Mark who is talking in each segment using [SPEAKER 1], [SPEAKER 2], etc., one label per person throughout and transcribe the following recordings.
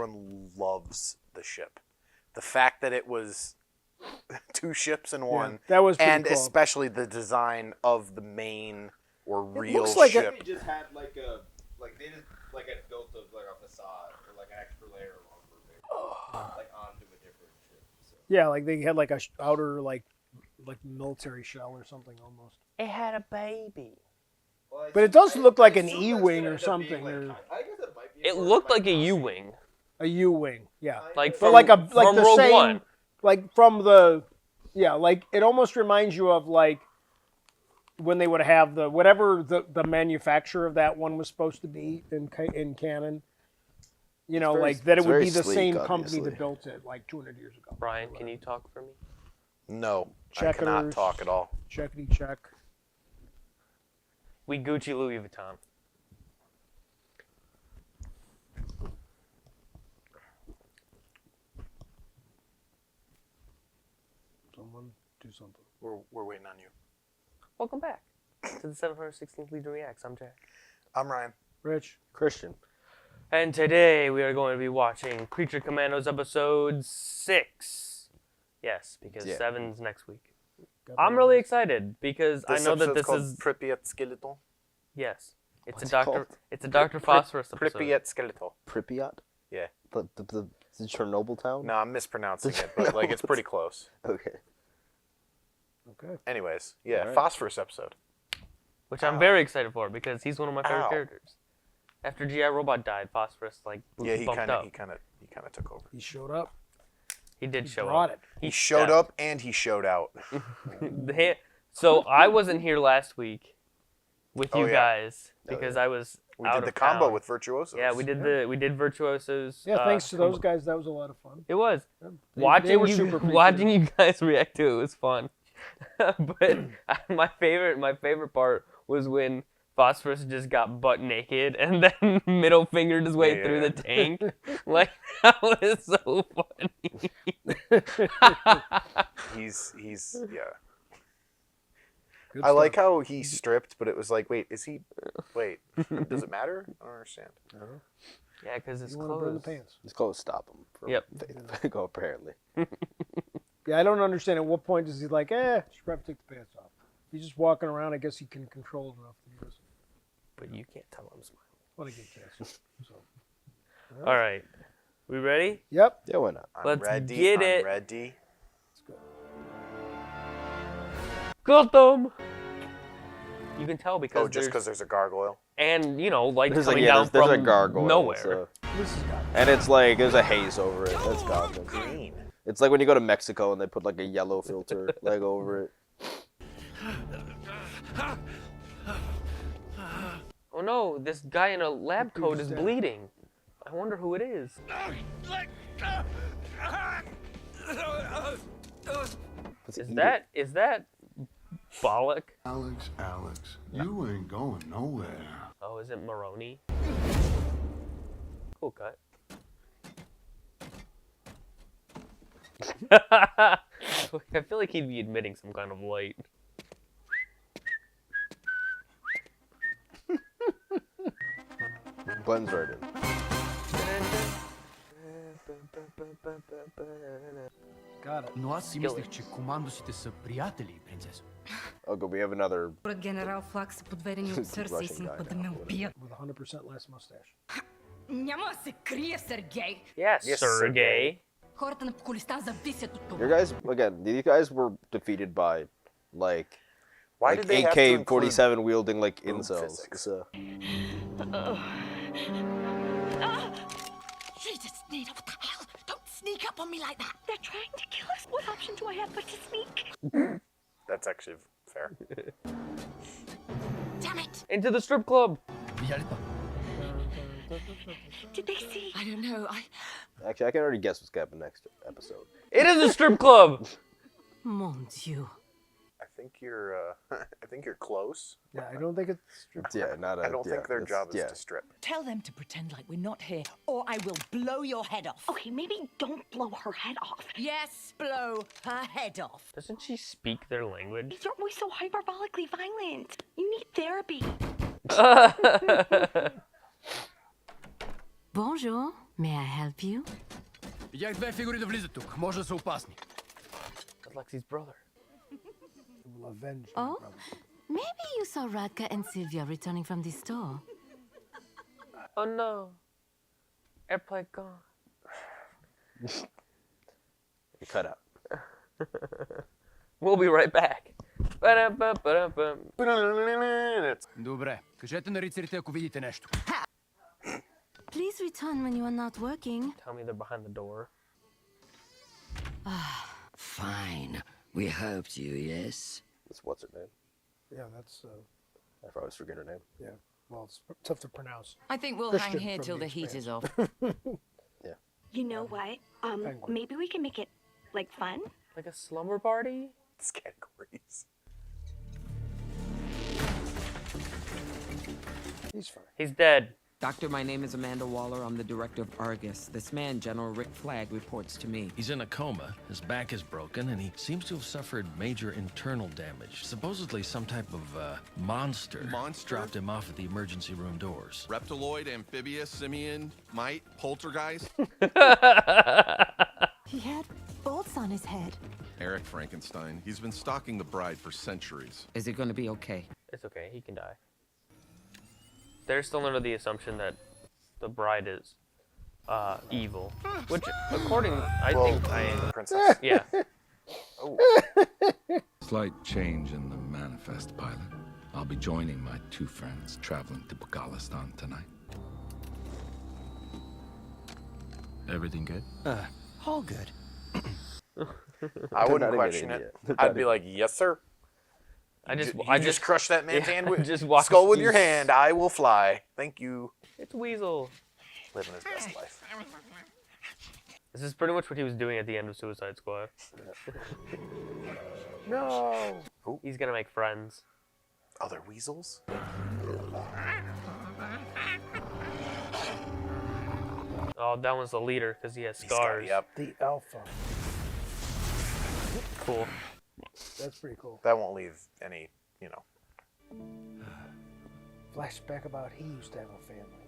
[SPEAKER 1] everyone loves the ship. The fact that it was 2 ships in one,
[SPEAKER 2] that was pretty
[SPEAKER 1] and
[SPEAKER 2] cool.
[SPEAKER 1] especially the design of the main or real
[SPEAKER 2] looks like
[SPEAKER 1] ship.
[SPEAKER 3] They just had they had built a facade or like an extra layer onto a different ship. So.
[SPEAKER 2] Yeah, like they had like a outer like military shell or something almost.
[SPEAKER 4] It had a baby.
[SPEAKER 3] Well,
[SPEAKER 2] But it does look like an E-wing or something.
[SPEAKER 4] It looked like a U-wing.
[SPEAKER 2] A U-wing, yeah.
[SPEAKER 4] Like
[SPEAKER 2] But
[SPEAKER 4] from,
[SPEAKER 2] like
[SPEAKER 4] from
[SPEAKER 2] the
[SPEAKER 4] Rogue
[SPEAKER 2] same,
[SPEAKER 4] One.
[SPEAKER 2] like from the, yeah, like it almost reminds you of like when they would have whatever the manufacturer of that one was supposed to be in canon. You know, like that it would be the same company that built it like 200 years ago.
[SPEAKER 4] Brian, can you talk for me?
[SPEAKER 1] No, I cannot talk at all.
[SPEAKER 2] Checkity check.
[SPEAKER 4] We Gucci Louis Vuitton.
[SPEAKER 2] Someone do something.
[SPEAKER 1] We're waiting on you.
[SPEAKER 4] Welcome back to the 716th Legion Reacts. I'm Jack.
[SPEAKER 1] I'm Ryan.
[SPEAKER 2] Rich.
[SPEAKER 3] Christian.
[SPEAKER 4] And today we are going to be watching Creature Commandos episode 6. Yes, because 7's next week. I'm really excited because I know that this is
[SPEAKER 1] Pripyat Skeleton.
[SPEAKER 4] Yes.
[SPEAKER 3] What's it called?
[SPEAKER 4] It's a Dr. Phosphorus episode.
[SPEAKER 1] Pripyat Skeleton.
[SPEAKER 3] Pripyat?
[SPEAKER 1] Yeah.
[SPEAKER 3] The Chernobyl town?
[SPEAKER 1] No, I'm mispronouncing it, but like it's pretty close.
[SPEAKER 3] Okay.
[SPEAKER 1] Anyways, yeah,
[SPEAKER 3] Right.
[SPEAKER 1] Phosphorus episode.
[SPEAKER 4] Which I'm very excited for because he's one of my favorite
[SPEAKER 1] Ow.
[SPEAKER 4] characters. After G.I. Robot died, Phosphorus
[SPEAKER 1] Yeah, he
[SPEAKER 4] bumped up.
[SPEAKER 1] kind of took over.
[SPEAKER 2] He showed up.
[SPEAKER 4] He did show
[SPEAKER 2] Brought
[SPEAKER 4] up.
[SPEAKER 2] it.
[SPEAKER 1] He showed up and he showed out.
[SPEAKER 4] So I wasn't here last week with you guys because I was
[SPEAKER 1] We
[SPEAKER 4] out
[SPEAKER 1] did
[SPEAKER 4] of
[SPEAKER 1] the combo
[SPEAKER 4] town.
[SPEAKER 1] with Virtuosos.
[SPEAKER 4] Yeah, we did Virtuosos.
[SPEAKER 2] Yeah, thanks to those guys, that was a lot of fun.
[SPEAKER 4] It was.
[SPEAKER 2] Yeah, they were super
[SPEAKER 4] Watching you guys react to it was fun. But my favorite part was when Phosphorus just got butt naked and then middle fingered his way through the tank. Like, that was so funny.
[SPEAKER 1] He's yeah.
[SPEAKER 2] Good
[SPEAKER 1] I like
[SPEAKER 2] stuff.
[SPEAKER 1] how he stripped, but it was like, wait, does it matter? I don't understand.
[SPEAKER 4] Yeah, because his
[SPEAKER 2] You want to burn the
[SPEAKER 4] clothes.
[SPEAKER 2] pants.
[SPEAKER 3] His clothes stop him. From go apparently.
[SPEAKER 2] Yeah, I don't understand. At what point does he like, should probably take the pants off? He's just walking around. I guess he can control it enough to use it.
[SPEAKER 4] But you can't tell I'm smiling.
[SPEAKER 2] What a good catch. So.
[SPEAKER 4] All right. We ready?
[SPEAKER 2] Yep.
[SPEAKER 3] Yeah, why not?
[SPEAKER 4] Let's
[SPEAKER 1] ready,
[SPEAKER 4] get it.
[SPEAKER 1] I'm ready.
[SPEAKER 2] Let's go.
[SPEAKER 4] Got them. You can tell because
[SPEAKER 1] Oh, just because there's a gargoyle.
[SPEAKER 4] and you know, like
[SPEAKER 3] There's
[SPEAKER 4] coming
[SPEAKER 3] like,
[SPEAKER 4] down
[SPEAKER 3] there's
[SPEAKER 4] from
[SPEAKER 3] a gargoyle.
[SPEAKER 4] nowhere.
[SPEAKER 3] So.
[SPEAKER 2] This is got
[SPEAKER 3] And it's like, there's a haze over it. That's goblin.
[SPEAKER 1] Green.
[SPEAKER 3] It's like when you go to Mexico and they put like a yellow filter like over it.
[SPEAKER 4] Oh no, this guy in a lab coat is bleeding. I wonder who it is. Is that Bollock?
[SPEAKER 5] Alex, you ain't going nowhere.
[SPEAKER 4] Oh, is it Maroney? Cool cut. I feel like he'd be admitting some kind of light.
[SPEAKER 3] Blends right in.
[SPEAKER 2] Got it.
[SPEAKER 6] Но аз си мислех, че командосите са приятели, принцесо.
[SPEAKER 3] Okay, we have another
[SPEAKER 7] Според генерал Флак са подведени от сърса и се напът да ме убият.
[SPEAKER 2] With 100% less mustache.
[SPEAKER 7] Няма да се крие, Сергей!
[SPEAKER 4] Yes,
[SPEAKER 1] Yes,
[SPEAKER 4] Sergey.
[SPEAKER 7] Хората на поколиста зависят от това.
[SPEAKER 3] You guys, again, these guys were defeated by, like,
[SPEAKER 1] Why
[SPEAKER 3] like
[SPEAKER 1] did they have to include
[SPEAKER 3] AK-47 wielding, like,
[SPEAKER 1] boob
[SPEAKER 3] incels.
[SPEAKER 1] physics?
[SPEAKER 3] So.
[SPEAKER 7] Jesus, Nita, what the hell? Don't sneak up on me like that! They're trying to kill us. What option do I have but to sneak?
[SPEAKER 1] That's actually fair.
[SPEAKER 7] Damn it!
[SPEAKER 4] Into the strip club.
[SPEAKER 6] Видя ли това?
[SPEAKER 7] Did they see? I don't know.
[SPEAKER 3] Actually, I can already guess what's going to happen next episode.
[SPEAKER 4] It is a strip club.
[SPEAKER 7] Mon Dieu.
[SPEAKER 1] I think you're close.
[SPEAKER 2] Yeah, I don't think it's true.
[SPEAKER 3] Yeah, not a.
[SPEAKER 1] I don't think their job is to strip.
[SPEAKER 8] Tell them to pretend like we're not here, or I will blow your head off.
[SPEAKER 7] Okay, maybe don't blow her head off.
[SPEAKER 8] Yes, blow her head off.
[SPEAKER 4] Doesn't she speak their language?
[SPEAKER 7] Is your voice so hyperbolically violent? You need therapy. Bonjour. May I help you?
[SPEAKER 6] Видях две фигури да влизат тук. Може да са опасни.
[SPEAKER 4] That's Lexi's brother.
[SPEAKER 2] It will avenge
[SPEAKER 7] Oh?
[SPEAKER 2] my brother.
[SPEAKER 7] Maybe you saw Radka and Sylvia returning from the store.
[SPEAKER 4] Oh no. Airplane gone.
[SPEAKER 1] You cut out.
[SPEAKER 4] We'll be right back. Ba-dum-bum-ba-dum-bum.
[SPEAKER 6] Добре. Кажете на рицарите, ако видите нещо.
[SPEAKER 7] Please return when you are not working.
[SPEAKER 4] Tell me they're behind the door.
[SPEAKER 9] Fine. We helped you, yes?
[SPEAKER 1] That's what's her name?
[SPEAKER 2] Yeah, that's
[SPEAKER 1] I always forget her name.
[SPEAKER 2] yeah. Well, it's tough to pronounce.
[SPEAKER 8] I think we'll
[SPEAKER 2] Christian
[SPEAKER 8] hang here
[SPEAKER 2] from
[SPEAKER 8] till
[SPEAKER 2] The
[SPEAKER 8] the heat is off.
[SPEAKER 10] You know what?
[SPEAKER 2] Penguin.
[SPEAKER 10] Maybe we can make it like fun.
[SPEAKER 4] Like a slumber party?
[SPEAKER 1] It's categories.
[SPEAKER 2] He's fine.
[SPEAKER 4] He's dead.
[SPEAKER 11] Doctor, my name is Amanda Waller. I'm the director of Argus. This man, General Rick Flagg, reports to me.
[SPEAKER 12] He's in a coma, his back is broken, and he seems to have suffered major internal damage. Supposedly some type of, monster dropped him off at the emergency room doors.
[SPEAKER 13] Reptiloid, amphibious, simian, mite, poltergeist.
[SPEAKER 7] He had bolts on his head.
[SPEAKER 13] Eric Frankenstein. He's been stalking the bride for centuries.
[SPEAKER 11] Is it going to be okay?
[SPEAKER 4] It's okay, he can die. They're still under the assumption that the bride is evil. Which, according,
[SPEAKER 1] Princess.
[SPEAKER 4] yeah.
[SPEAKER 1] Oh.
[SPEAKER 5] Slight change in the manifest, pilot. I'll be joining my two friends traveling to Bukalistan tonight. Everything good?
[SPEAKER 6] All good.
[SPEAKER 1] I wouldn't question it. I'd be like, yes, sir. I just crushed that man's hand with skull with your hand. I will fly. Thank you.
[SPEAKER 4] It's Weasel.
[SPEAKER 1] Living his best life.
[SPEAKER 4] This is pretty much what he was doing at the end of Suicide Squad.
[SPEAKER 1] No.
[SPEAKER 4] He's gonna make friends.
[SPEAKER 1] Other weasels?
[SPEAKER 4] Oh, that one's the leader because he has scars.
[SPEAKER 1] Yep.
[SPEAKER 2] The Alpha.
[SPEAKER 4] Cool.
[SPEAKER 2] That's pretty cool.
[SPEAKER 1] That won't leave any, you know.
[SPEAKER 2] Flashback about he used to have a family.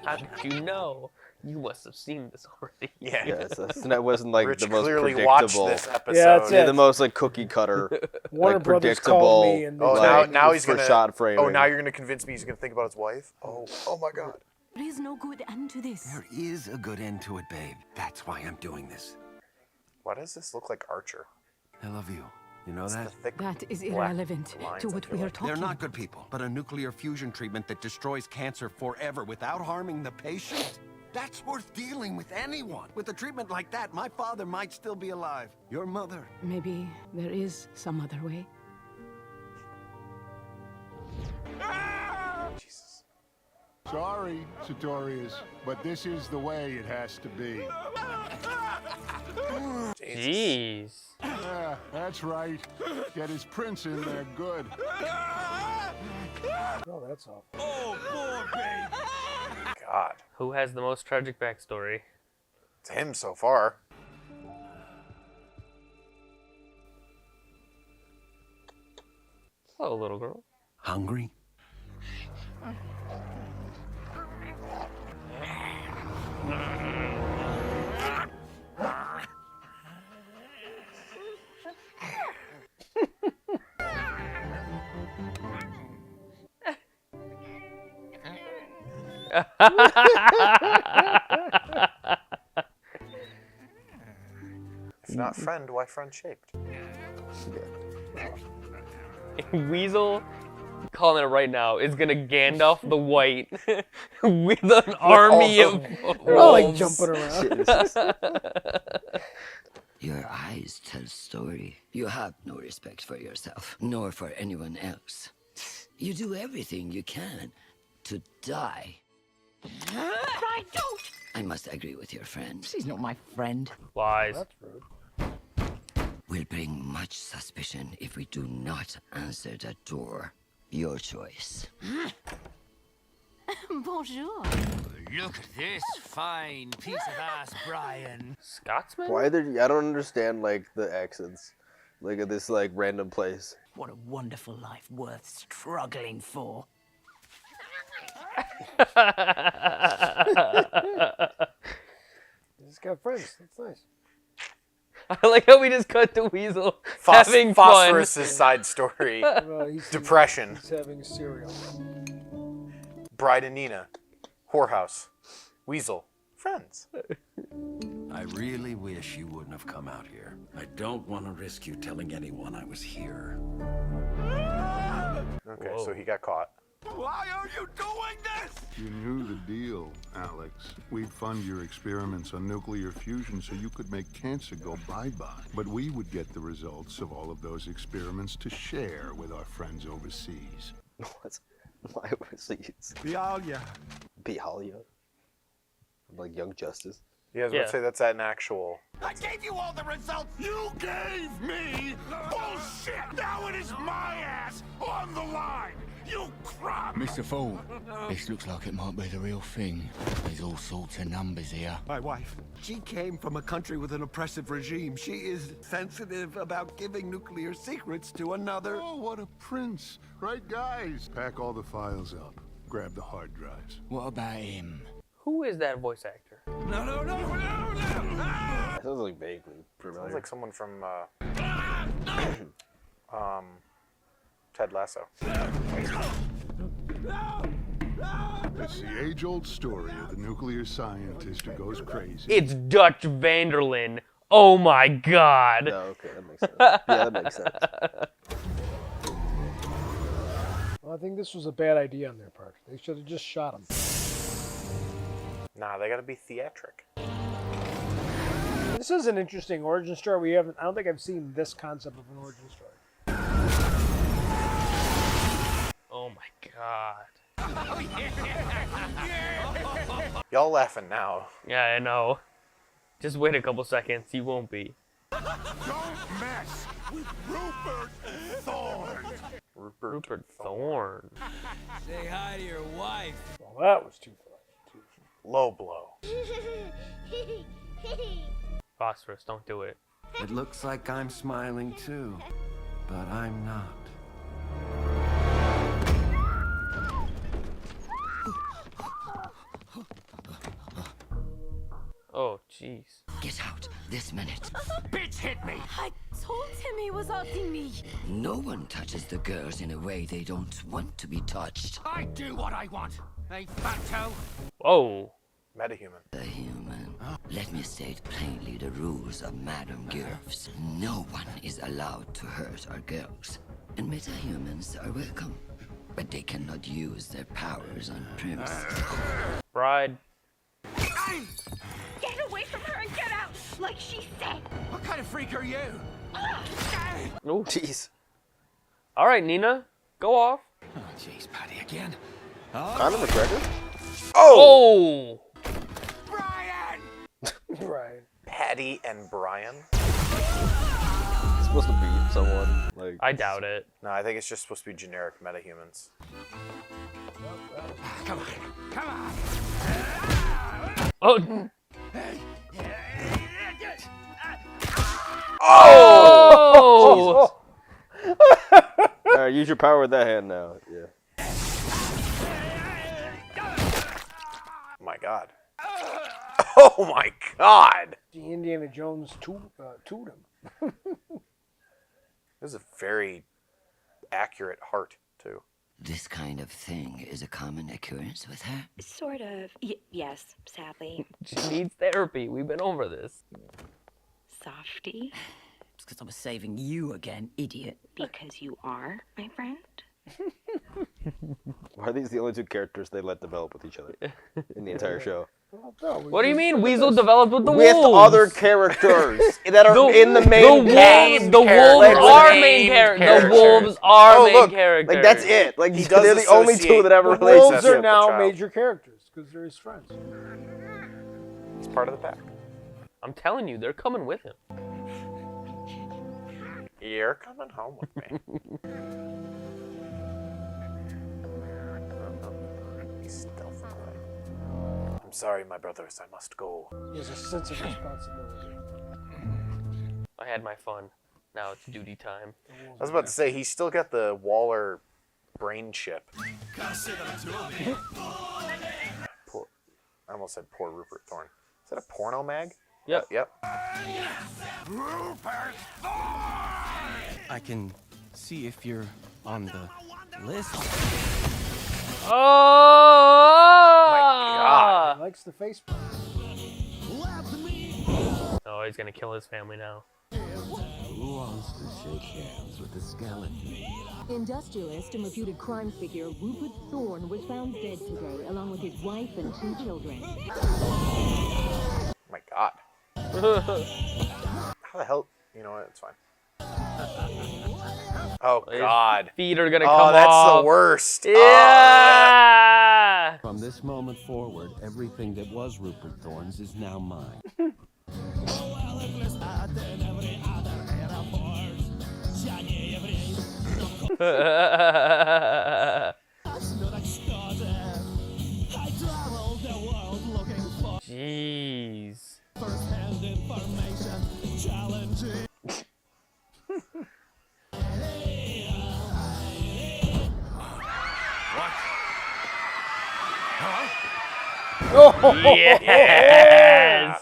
[SPEAKER 4] How did you know? You must have seen this already.
[SPEAKER 1] Yeah.
[SPEAKER 14] Yes, that wasn't like
[SPEAKER 1] Rich
[SPEAKER 14] the most
[SPEAKER 1] clearly
[SPEAKER 14] predictable.
[SPEAKER 1] watched this episode.
[SPEAKER 2] Yeah, that's it.
[SPEAKER 14] The most like cookie cutter,
[SPEAKER 2] Warner
[SPEAKER 14] like
[SPEAKER 2] Brothers
[SPEAKER 14] predictable.
[SPEAKER 2] called me and
[SPEAKER 1] Oh,
[SPEAKER 14] like,
[SPEAKER 1] now he's
[SPEAKER 14] for
[SPEAKER 1] gonna.
[SPEAKER 14] shot framing.
[SPEAKER 1] Oh, now you're gonna convince me he's gonna think about his wife. Oh my God.
[SPEAKER 7] There is no good end to this.
[SPEAKER 9] There is a good end to it, babe. That's why I'm doing this.
[SPEAKER 1] Why does this look like Archer?
[SPEAKER 9] I love you. You know
[SPEAKER 1] It's
[SPEAKER 9] that?
[SPEAKER 1] the thick
[SPEAKER 7] That is
[SPEAKER 1] black
[SPEAKER 7] irrelevant
[SPEAKER 1] lines,
[SPEAKER 7] to
[SPEAKER 1] I
[SPEAKER 7] what
[SPEAKER 1] feel
[SPEAKER 7] we are
[SPEAKER 1] like.
[SPEAKER 7] talking
[SPEAKER 9] They're not good people, but a nuclear fusion treatment that destroys cancer forever without harming the patient. That's worth dealing with anyone. With a treatment like that, my father might still be alive. Your mother.
[SPEAKER 7] Maybe there is some other way.
[SPEAKER 1] Jesus.
[SPEAKER 5] Sorry, Sartorius, but this is the way it has to be.
[SPEAKER 4] Jeez.
[SPEAKER 5] Yeah, that's right. Get his prince in there good.
[SPEAKER 2] Oh, that's awful.
[SPEAKER 1] God.
[SPEAKER 4] Who has the most tragic backstory?
[SPEAKER 1] It's him so far.
[SPEAKER 4] Hello, little girl.
[SPEAKER 9] Hungry?
[SPEAKER 1] If not friend, why friend shaped?
[SPEAKER 4] Weasel, calling it right now, is gonna Gandalf the White with an army of
[SPEAKER 2] They're all like
[SPEAKER 4] wolves.
[SPEAKER 2] jumping around.
[SPEAKER 9] Your eyes tell story. You have no respect for yourself, nor for anyone else. You do everything you can to die.
[SPEAKER 7] Right, don't!
[SPEAKER 9] I must agree with your friend.
[SPEAKER 8] She's not my friend.
[SPEAKER 4] Lies.
[SPEAKER 2] That's rude.
[SPEAKER 9] Will bring much suspicion if we do not answer the door. Your choice.
[SPEAKER 7] Bonjour.
[SPEAKER 6] Look at this fine piece of ass, Brian.
[SPEAKER 4] Scotsman?
[SPEAKER 14] Why are there? I don't understand like the accents, like at this like random place.
[SPEAKER 8] What a wonderful life worth struggling for.
[SPEAKER 2] He's got friends. That's nice.
[SPEAKER 4] I like how we just cut to Weasel having
[SPEAKER 1] Phosphorus's
[SPEAKER 4] fun.
[SPEAKER 1] side story.
[SPEAKER 2] He's
[SPEAKER 1] Depression.
[SPEAKER 2] He's having cereal.
[SPEAKER 1] Bride and Nina. Whorehouse. Weasel. Friends.
[SPEAKER 9] I really wish you wouldn't have come out here.
[SPEAKER 15] I don't want to risk you telling anyone I was here.
[SPEAKER 1] Okay, so he got caught.
[SPEAKER 9] Why are you doing this?
[SPEAKER 16] You knew the deal, Alex. We'd fund your experiments on nuclear fusion so you could make cancer go bye-bye. But we would get the results of all of those experiments to share with our friends overseas.
[SPEAKER 14] Why overseas?
[SPEAKER 9] Bialya.
[SPEAKER 14] Bialya? Like Young Justice?
[SPEAKER 1] Yeah, I was about to say that's an actual...
[SPEAKER 9] I gave you all the results. You gave me bullshit. Now it is my ass on the line. You crap.
[SPEAKER 17] Mr. Fool, this looks like it might be the real thing. There's all sorts of numbers here.
[SPEAKER 9] My wife. She came from a country with an oppressive regime. She is sensitive about giving nuclear secrets to another.
[SPEAKER 16] Oh, what a prince. Right, guys? Pack all the files up. Grab the hard drives.
[SPEAKER 17] What about him?
[SPEAKER 4] Who is that voice actor?
[SPEAKER 9] No.
[SPEAKER 14] That sounds like vaguely familiar.
[SPEAKER 1] Sounds like someone from Ted Lasso.
[SPEAKER 16] It's the age-old story of the nuclear scientist who goes crazy.
[SPEAKER 4] It's Dutch Vanderlyn. Oh my god.
[SPEAKER 14] No, okay, that makes sense. Yeah, that makes sense.
[SPEAKER 2] Well, I think this was a bad idea on their part. They should have just shot him.
[SPEAKER 1] Nah, they gotta be theatric.
[SPEAKER 2] This is an interesting origin story. I don't think I've seen this concept of an origin story.
[SPEAKER 4] Oh my god.
[SPEAKER 1] Y'all laughing now.
[SPEAKER 4] Yeah, I know. Just wait a couple seconds. You won't be.
[SPEAKER 9] Don't mess with Rupert Thorne.
[SPEAKER 4] Rupert Thorne.
[SPEAKER 6] Say hi to your wife.
[SPEAKER 2] Well, that was too far.
[SPEAKER 1] Low blow.
[SPEAKER 4] Phosphorus, don't do it.
[SPEAKER 9] It looks like I'm smiling too, but I'm not.
[SPEAKER 4] Oh, jeez.
[SPEAKER 17] Get out this minute.
[SPEAKER 9] Bitch hit me!
[SPEAKER 7] I told him he was outing me.
[SPEAKER 17] No one touches the girls in a way they don't want to be touched.
[SPEAKER 9] I do what I want. Hey, Fatto.
[SPEAKER 4] Whoa.
[SPEAKER 1] Metahuman.
[SPEAKER 17] The human. Let me state plainly the rules of Madame Girfs. No one is allowed to hurt our girls. And metahumans are welcome. But they cannot use their powers on premises.
[SPEAKER 4] Bride.
[SPEAKER 7] Get away from her and get out, like she said.
[SPEAKER 9] What kind of freak are you?
[SPEAKER 4] Oh,
[SPEAKER 14] jeez.
[SPEAKER 4] All right, Nina, go off.
[SPEAKER 9] Oh, jeez, Patty again.
[SPEAKER 14] Conor McGregor?
[SPEAKER 4] Oh!
[SPEAKER 2] Brian.
[SPEAKER 1] Patty and Brian.
[SPEAKER 14] It's supposed to be someone like.
[SPEAKER 4] I doubt it.
[SPEAKER 1] No, I think it's just supposed to be generic metahumans.
[SPEAKER 9] Come on. Come on.
[SPEAKER 4] Oh!
[SPEAKER 14] Oh! Alright, use your power with that hand now. Yeah.
[SPEAKER 1] My God. Oh my God!
[SPEAKER 2] The Indiana Jones toot him.
[SPEAKER 1] This is a very accurate heart, too.
[SPEAKER 17] This kind of thing is a common occurrence with her?
[SPEAKER 10] Sort of. Yes, sadly.
[SPEAKER 4] She needs therapy. We've been over this.
[SPEAKER 10] Softy.
[SPEAKER 8] It's because I was saving you again, idiot.
[SPEAKER 10] Because you are, my friend.
[SPEAKER 14] Why are these the only two characters they let develop with each other in the entire show?
[SPEAKER 4] What do you mean? Weasel developed with the
[SPEAKER 14] With
[SPEAKER 4] wolves.
[SPEAKER 14] other characters that are in the main cast.
[SPEAKER 4] The wolves are main characters. The wolves are main characters.
[SPEAKER 14] Like that's it. Like
[SPEAKER 1] He does
[SPEAKER 14] they're the only two that have a
[SPEAKER 2] The
[SPEAKER 14] relationship.
[SPEAKER 2] wolves are now major characters because they're his friends.
[SPEAKER 1] He's part of the pack.
[SPEAKER 4] I'm telling you, they're coming with him.
[SPEAKER 1] You're coming home with me. Stealth away. I'm sorry, my brothers. I must go.
[SPEAKER 2] He has a sense of responsibility.
[SPEAKER 4] I had my fun. Now it's duty time.
[SPEAKER 1] I was about to say, he's still got the Waller brain chip. I almost said poor Rupert Thorne. Is that a porno mag?
[SPEAKER 4] Yep.
[SPEAKER 1] Yep.
[SPEAKER 9] Rupert Thorne!
[SPEAKER 18] I can see if you're on the list.
[SPEAKER 4] Oh
[SPEAKER 1] my God!
[SPEAKER 2] He likes the face.
[SPEAKER 4] Oh, he's gonna kill his family now.
[SPEAKER 15] Who wants to shake hands with the skeleton?
[SPEAKER 19] Industrialist and reputed crime figure Rupert Thorne was found dead today, along with his wife and 2 children.
[SPEAKER 1] Oh my God. How the hell? You know what? It's fine. Oh God.
[SPEAKER 4] His feet are gonna come
[SPEAKER 1] off. Oh, that's
[SPEAKER 4] off.
[SPEAKER 1] the worst.
[SPEAKER 4] Yeah.
[SPEAKER 18] From this moment forward, everything that was Rupert Thorne's is now mine.
[SPEAKER 4] Jeez.
[SPEAKER 2] Oh,
[SPEAKER 4] yes.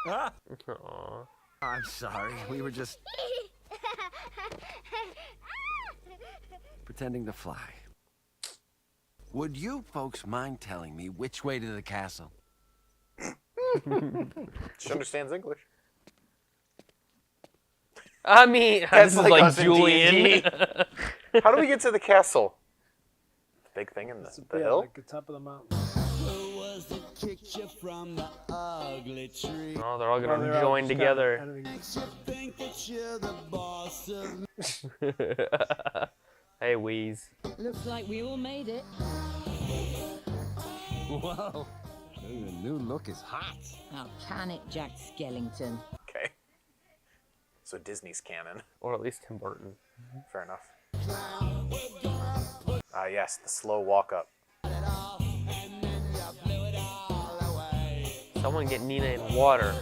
[SPEAKER 4] Aw.
[SPEAKER 18] I'm sorry. We were just pretending to fly. Would you folks mind telling me which way to the castle?
[SPEAKER 1] She understands English.
[SPEAKER 4] I mean,
[SPEAKER 1] That's
[SPEAKER 4] this is like
[SPEAKER 1] us in
[SPEAKER 4] Julian.
[SPEAKER 1] D&D. How do we get to the castle? Big thing in the hill?
[SPEAKER 2] Like the top of the mountain.
[SPEAKER 4] Oh, they're all gonna join together. Hey, Wheeze.
[SPEAKER 8] Looks like we all made it.
[SPEAKER 18] Whoa. The new look is hot.
[SPEAKER 8] How can it, Jack Skellington?
[SPEAKER 1] Okay. So Disney's canon.
[SPEAKER 4] Or at least Tim Burton.
[SPEAKER 1] Fair enough. Ah, yes, the slow walk up.
[SPEAKER 4] Someone get Nina in water.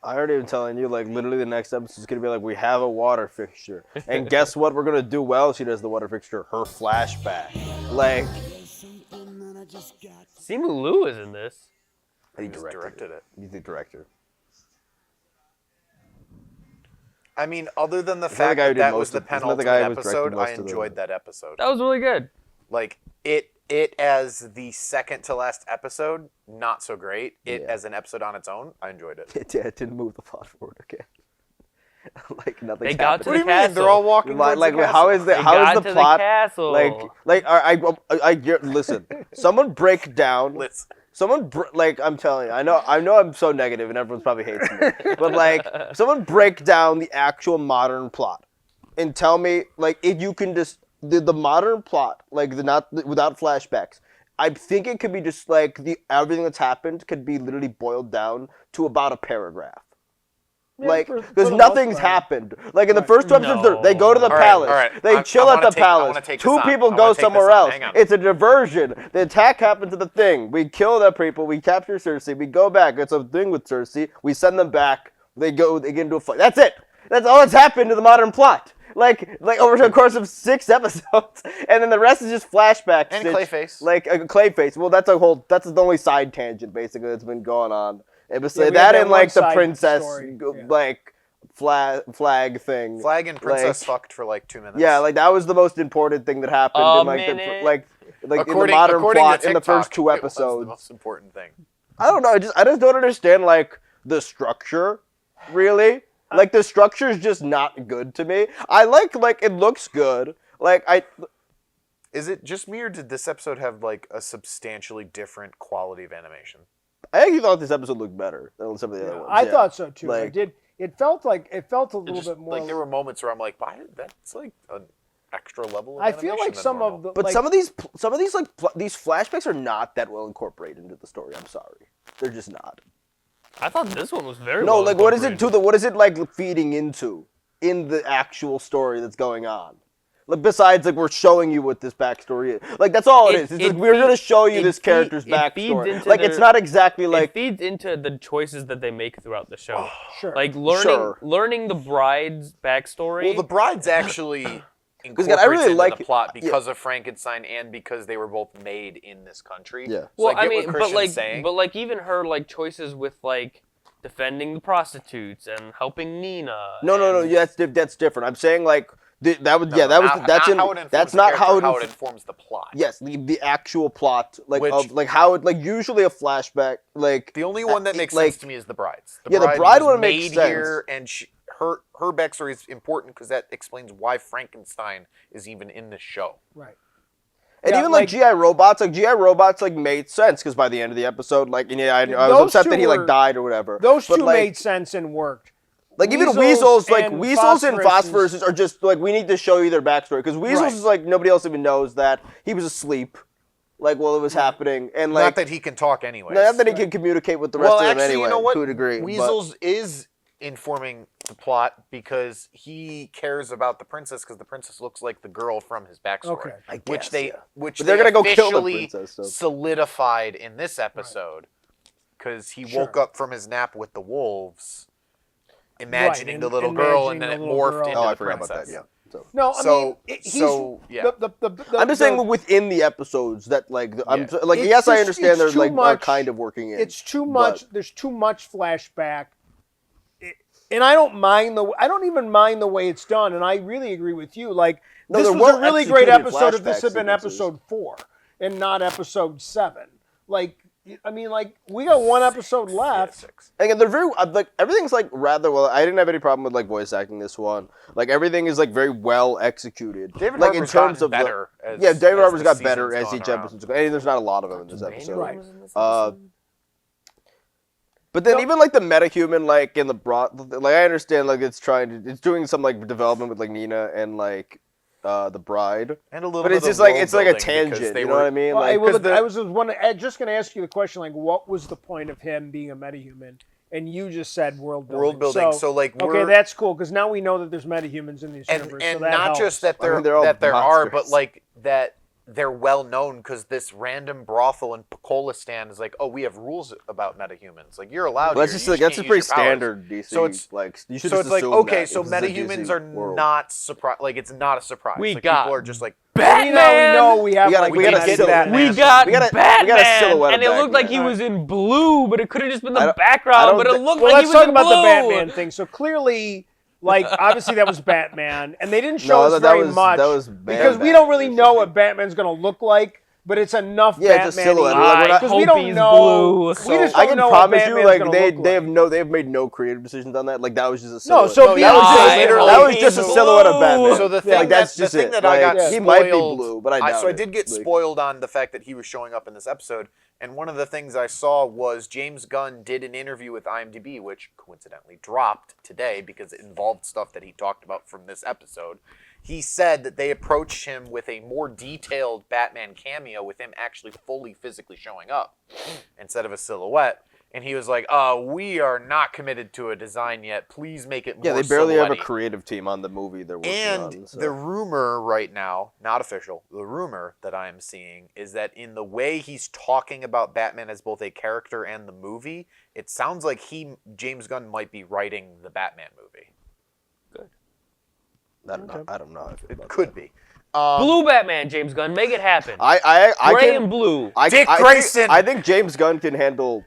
[SPEAKER 14] I already am telling you, like, literally the next episode is going to be like, we have a water fixture. And guess what? We're going to do well. She does the water fixture. Her flashback. Like.
[SPEAKER 4] Simu Liu is in this.
[SPEAKER 14] He directed it. He's the director.
[SPEAKER 1] I mean, other than the fact that that was the penultimate episode, I enjoyed that episode.
[SPEAKER 4] That was really good.
[SPEAKER 1] Like, it as the second to last episode, not so great. It as an episode on its own, I enjoyed it.
[SPEAKER 14] It didn't move the plot forward, okay? Like, nothing's
[SPEAKER 4] They got
[SPEAKER 14] happening.
[SPEAKER 4] to the castle.
[SPEAKER 1] They're all walking towards the castle.
[SPEAKER 14] How is the plot?
[SPEAKER 4] Castle.
[SPEAKER 14] Listen. Someone break down. Like, I'm telling you, I know I'm so negative and everyone's probably hates me. But like, someone break down the actual modern plot and tell me, like, if you can just the modern plot, like without flashbacks. I think it could be just like everything that's happened could be literally boiled down to about a paragraph.
[SPEAKER 2] Yeah,
[SPEAKER 14] like,
[SPEAKER 2] for
[SPEAKER 14] because
[SPEAKER 2] the
[SPEAKER 14] nothing's
[SPEAKER 2] most part.
[SPEAKER 14] happened. Like in the first two episodes, they go to the palace.
[SPEAKER 1] All right.
[SPEAKER 14] They chill at the
[SPEAKER 1] I
[SPEAKER 14] palace.
[SPEAKER 1] wanna take
[SPEAKER 14] 2
[SPEAKER 1] this on.
[SPEAKER 14] people
[SPEAKER 1] I
[SPEAKER 14] go
[SPEAKER 1] wanna take
[SPEAKER 14] somewhere
[SPEAKER 1] this on.
[SPEAKER 14] else.
[SPEAKER 1] Hang on.
[SPEAKER 14] It's a diversion. The attack happened to the thing. We kill the people. We capture Cersei. We go back. It's a thing with Cersei. We send them back. They get into a fight. That's it. That's all that's happened to the modern plot. Like over the course of 6 episodes, and then the rest is just flashbacks.
[SPEAKER 1] And Clayface.
[SPEAKER 14] Like a Clayface. Well, that's the only side tangent basically that's been going on. And besides
[SPEAKER 2] we
[SPEAKER 14] that
[SPEAKER 2] had
[SPEAKER 14] and like the
[SPEAKER 2] one-sided
[SPEAKER 14] princess
[SPEAKER 2] story.
[SPEAKER 14] like flag thing.
[SPEAKER 1] Flag and princess
[SPEAKER 14] like,
[SPEAKER 1] fucked for like 2 minutes.
[SPEAKER 14] Yeah, like that was the most important thing that happened in like in the modern plot in the first 2 episodes.
[SPEAKER 1] It was the most important thing.
[SPEAKER 14] I don't know. I just don't understand like the structure, really. Like the structure is just not good to me. I like it looks good.
[SPEAKER 1] Is it just me or did this episode have like a substantially different quality of animation?
[SPEAKER 14] I actually thought this episode looked better than some of the other ones.
[SPEAKER 2] I thought so too.
[SPEAKER 14] Like,
[SPEAKER 2] I did. It felt a little bit more.
[SPEAKER 1] Like there were moments where I'm like, that's like an extra level of
[SPEAKER 2] I feel
[SPEAKER 1] animation
[SPEAKER 2] like
[SPEAKER 1] than
[SPEAKER 2] some
[SPEAKER 1] normal.
[SPEAKER 2] of the.
[SPEAKER 14] but
[SPEAKER 2] like,
[SPEAKER 14] some of these these flashbacks are not that well incorporated into the story. I'm sorry, they're just not.
[SPEAKER 4] I thought this one was very
[SPEAKER 14] No,
[SPEAKER 4] well
[SPEAKER 14] like what is it
[SPEAKER 4] incorporated.
[SPEAKER 14] what is it like feeding into in the actual story that's going on? Like, besides, like, we're showing you what this backstory is. Like, that's all it is. It's like, we're going to show you this character's backstory. Like, it's not exactly like...
[SPEAKER 4] It feeds into the choices that they make throughout the show.
[SPEAKER 2] Sure.
[SPEAKER 4] Like, learning the bride's backstory.
[SPEAKER 1] Well, the bride's actually incorporated into the plot because of Frankenstein and because they were both made in this country.
[SPEAKER 14] Yeah.
[SPEAKER 1] So
[SPEAKER 4] Well,
[SPEAKER 1] I get what Christian's saying.
[SPEAKER 4] but like even her like choices with like defending the prostitutes and helping Nina.
[SPEAKER 14] No. Yeah, that's different. I'm saying like that's not
[SPEAKER 1] how it informs the plot.
[SPEAKER 14] Yes, the actual plot, like usually a flashback, like
[SPEAKER 1] the only one that makes sense to me is the bride's.
[SPEAKER 14] The bride one makes sense.
[SPEAKER 1] Here, and her backstory is important because that explains why Frankenstein is even in the show.
[SPEAKER 2] Right.
[SPEAKER 14] And even like GI Robots, made sense because by the end of the episode, like I was upset that he like died or whatever.
[SPEAKER 2] Those two made sense and worked.
[SPEAKER 14] Like even Weasels and Phosphorus are just like we need to show you their backstory because Weasels is like nobody else even knows that he was asleep, like while it was happening, and like
[SPEAKER 1] not that he can talk anyway.
[SPEAKER 14] Not that he can communicate with the rest of them anyway.
[SPEAKER 1] You know what?
[SPEAKER 14] To a degree,
[SPEAKER 1] Weasels is informing the plot because he cares about the princess because the princess looks like the girl from his backstory, which they're gonna go kill the princess. So. Solidified in this episode because he woke up from his nap with the wolves. Imagining the little girl, and then it morphed into the princess.
[SPEAKER 14] About that, yeah. So.
[SPEAKER 2] No,
[SPEAKER 14] I'm just saying within the episodes that like yes, I understand they're like are kind of working in.
[SPEAKER 2] It's too much. There's too much flashback, and I don't even mind the way it's done. And I really agree with you. Like this was a really great episode if this had been episode 4 and not episode 7. Like. I mean, like we got one episode left.
[SPEAKER 14] Again, they're very like everything's like rather well. I didn't have any problem with like voice acting this one. Like everything is like very well executed.
[SPEAKER 1] David
[SPEAKER 14] like
[SPEAKER 1] Harbour's in terms of better.
[SPEAKER 14] David Harbour's got better as each episode's going. And there's not a lot of them in this episode.
[SPEAKER 2] Right.
[SPEAKER 14] But then even like the metahuman, like in the like I understand like it's doing some like development with like Nina and like. The bride,
[SPEAKER 1] and a little
[SPEAKER 14] but it's just like it's like a tangent. You know what I mean?
[SPEAKER 2] Well, I was just going to ask you the question, like, what was the point of him being a metahuman? And you just said world building.
[SPEAKER 1] So like,
[SPEAKER 2] okay, that's cool because now we know that there's metahumans in this universe.
[SPEAKER 1] And
[SPEAKER 2] so that
[SPEAKER 1] not
[SPEAKER 2] helps.
[SPEAKER 1] just that there are, but like that they're well known because this random brothel in Pokolistan is like, oh, we have rules about metahumans. Like you're allowed.
[SPEAKER 14] Well, that's just pretty standard DC.
[SPEAKER 1] So it's
[SPEAKER 14] like you should.
[SPEAKER 1] So it's like okay, so
[SPEAKER 14] metahumans
[SPEAKER 1] are not surprised. Like it's not a surprise.
[SPEAKER 4] People
[SPEAKER 1] are just like
[SPEAKER 4] Batman.
[SPEAKER 2] We got
[SPEAKER 4] Batman, and it looked like he was in blue, but it could have just been the background. But it looked like he was in blue.
[SPEAKER 2] Let's talk about the Batman thing. So clearly. Like, obviously that was Batman, and they didn't show us very much because we don't really know what Batman's going to look like, but it's enough Batman.
[SPEAKER 14] It's a silhouette.
[SPEAKER 2] Because we don't know.
[SPEAKER 14] I can promise you, like, they have made no creative decisions on that. Like, that was just a silhouette.
[SPEAKER 2] No, so
[SPEAKER 14] that was just a silhouette of Batman.
[SPEAKER 1] So the thing that I got spoiled,
[SPEAKER 14] he might be blue, but I doubt
[SPEAKER 1] so I did get spoiled on the fact that he was showing up in this episode. And one of the things I saw was James Gunn did an interview with IMDb, which coincidentally dropped today because it involved stuff that he talked about from this episode. He said that they approached him with a more detailed Batman cameo with him actually fully physically showing up instead of a silhouette. And he was like, we are not committed to a design yet. Please make it more
[SPEAKER 14] they barely have a
[SPEAKER 1] silhouette-y."
[SPEAKER 14] creative team on the movie they're working on.
[SPEAKER 1] And the rumor right now, not official, the rumor that I am seeing is that in the way he's talking about Batman as both a character and the movie, it sounds like James Gunn might be writing the Batman movie.
[SPEAKER 4] Good.
[SPEAKER 14] I don't know.
[SPEAKER 1] It could be.
[SPEAKER 4] Blue Batman, James Gunn, make it happen.
[SPEAKER 14] Gray
[SPEAKER 4] and blue.
[SPEAKER 1] Dick Grayson.
[SPEAKER 14] I think James Gunn can handle